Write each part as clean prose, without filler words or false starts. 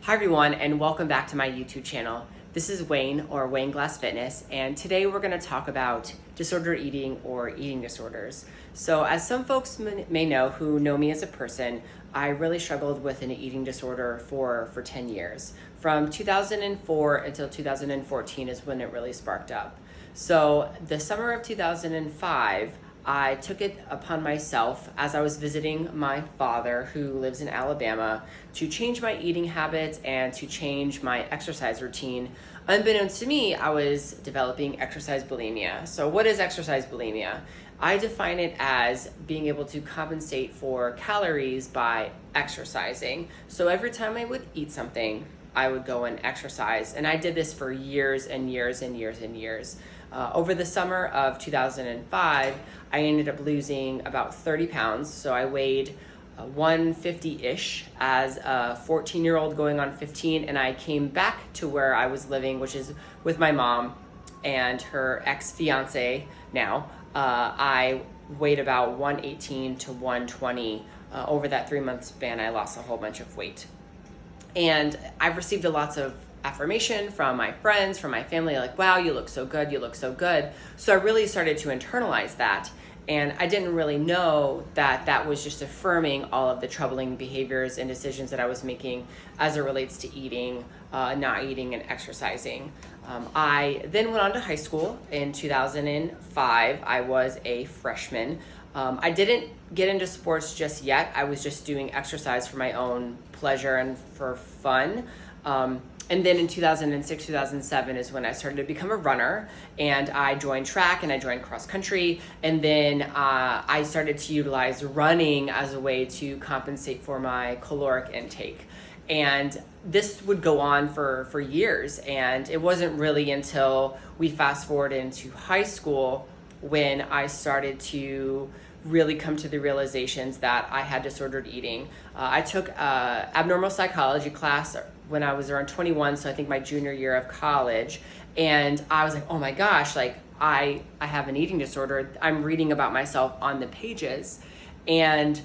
Hi everyone, and welcome back to my YouTube channel. This is Wayne, or Wayne Glass Fitness, and today we're going to talk about disordered eating or eating disorders. So as some folks may know who know me as a person, I really struggled with an eating disorder for 10 years. From 2004 until 2014 is when it really sparked up. So the summer of 2005, I took it upon myself as I was visiting my father, who lives in Alabama, to change my eating habits and to change my exercise routine. Unbeknownst to me, I was developing exercise bulimia. So what is exercise bulimia? I define it as being able to compensate for calories by exercising. So every time I would eat something, I would go and exercise. And I did this for years and years and years and years. Over the summer of 2005, I ended up losing about 30 pounds. So I weighed 150-ish as a 14-year-old going on 15. And I came back to where I was living, which is with my mom and her ex-fiance now. I weighed about 118 to 120. Over that 3-month span, I lost a whole bunch of weight. And I've received lots of affirmation from my friends, from my family, like, wow, you look so good, you look so good. So I really started to internalize that. And I didn't really know that that was just affirming all of the troubling behaviors and decisions that I was making as it relates to eating, not eating, and exercising. I then went on to high school in 2005. I was a freshman. I didn't get into sports just yet. I was just doing exercise for my own pleasure and for fun. And then in 2006, 2007 is when I started to become a runner, and I joined track and I joined cross country. And then I started to utilize running as a way to compensate for my caloric intake. And this would go on for years. And it wasn't really until we fast forward into high school when I started to really come to the realizations that I had disordered eating. I took a abnormal psychology class when I was around 21, so I think my junior year of college, and I was like, oh my gosh, like I have an eating disorder. I'm reading about myself on the pages. And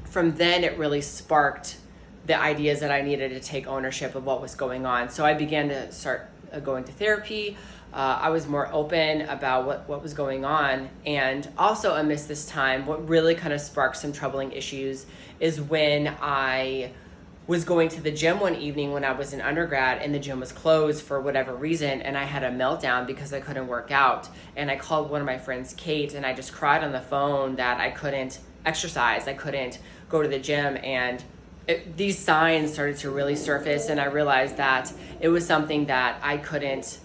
from then it really sparked the ideas that I needed to take ownership of what was going on. So I began to start going to therapy. I was more open about what was going on. And also amidst this time, what really kind of sparked some troubling issues is when I was going to the gym one evening when I was in undergrad, and the gym was closed for whatever reason, and I had a meltdown because I couldn't work out. And I called one of my friends, Kate, and I just cried on the phone that I couldn't exercise, I couldn't go to the gym. And these signs started to really surface, and I realized that it was something that I couldn't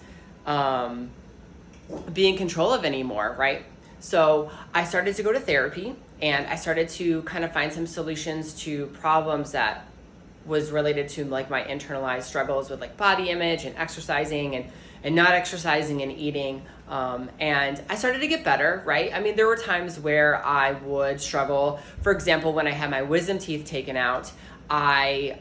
be in control of anymore, right? So I started to go to therapy, and I started to kind of find some solutions to problems that was related to like my internalized struggles with like body image and exercising and not exercising and eating. And I started to get better, right? I mean, there were times where I would struggle. For example, when I had my wisdom teeth taken out, I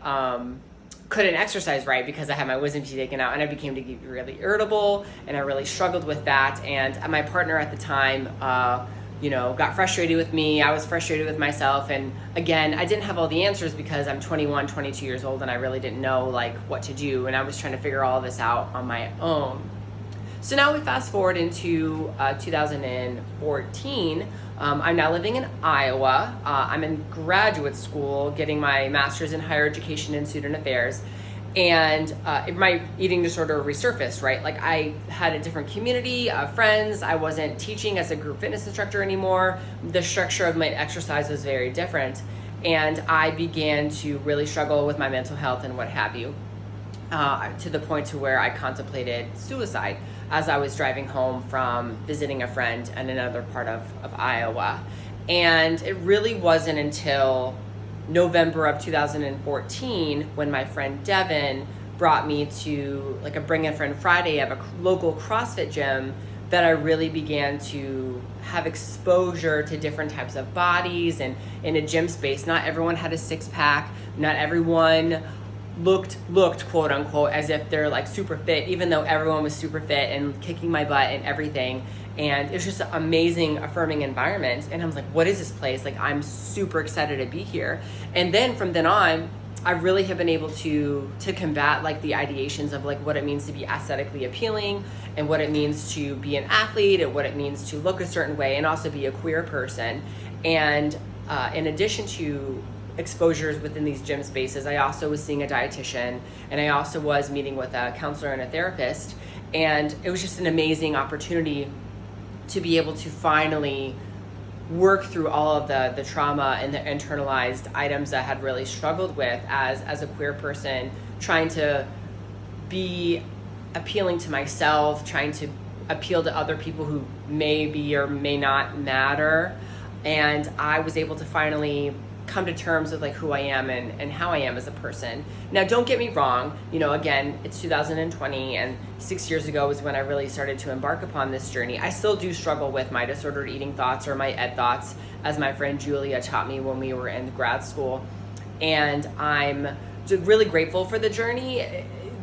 couldn't exercise right because I had my wisdom teeth taken out, and I became to get really irritable, and I really struggled with that. And my partner at the time, got frustrated with me. I was frustrated with myself. And again, I didn't have all the answers because I'm 21, 22 years old, and I really didn't know like what to do. And I was trying to figure all this out on my own. So now we fast forward into 2014. I'm now living in Iowa. I'm in graduate school getting my master's in higher education and student affairs. And my eating disorder resurfaced, right? Like I had a different community of friends. I wasn't teaching as a group fitness instructor anymore. The structure of my exercise was very different. And I began to really struggle with my mental health and what have you, to the point to where I contemplated suicide as I was driving home from visiting a friend in another part of Iowa. And it really wasn't until November of 2014 when my friend Devin brought me to like a Bring a Friend Friday of a local CrossFit gym that I really began to have exposure to different types of bodies. And in a gym space, not everyone had a six-pack, not everyone looked quote unquote as if they're like super fit, even though everyone was super fit and kicking my butt and everything. And it's just an amazing, affirming environment. And I was like, what is this place? Like, I'm super excited to be here. And then from then on, I really have been able to combat like the ideations of like what it means to be aesthetically appealing and what it means to be an athlete and what it means to look a certain way and also be a queer person. And in addition to exposures within these gym spaces, I also was seeing a dietitian, and I also was meeting with a counselor and a therapist. And it was just an amazing opportunity to be able to finally work through all of the trauma and the internalized items that I had really struggled with as a queer person, trying to be appealing to myself, trying to appeal to other people who may be or may not matter. And I was able to finally come to terms with like who I am and how I am as a person. Now, don't get me wrong, you know, again, it's 2020 and 6 years ago was when I really started to embark upon this journey. I still do struggle with my disordered eating thoughts or my ed thoughts, as my friend Julia taught me when we were in grad school. And I'm really grateful for the journey.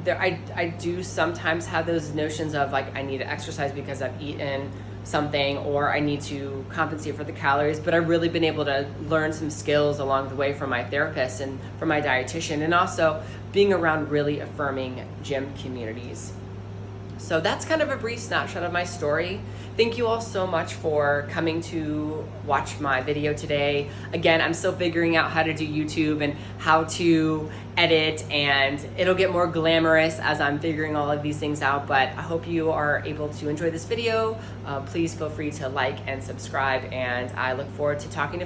I do sometimes have those notions of like, I need to exercise because I've eaten something, or I need to compensate for the calories, but I've really been able to learn some skills along the way from my therapist and from my dietitian, and also being around really affirming gym communities. So that's kind of a brief snapshot of my story. Thank you all so much for coming to watch my video today. Again, I'm still figuring out how to do YouTube and how to edit, and it'll get more glamorous as I'm figuring all of these things out, but I hope you are able to enjoy this video. Please feel free to like and subscribe, and I look forward to talking to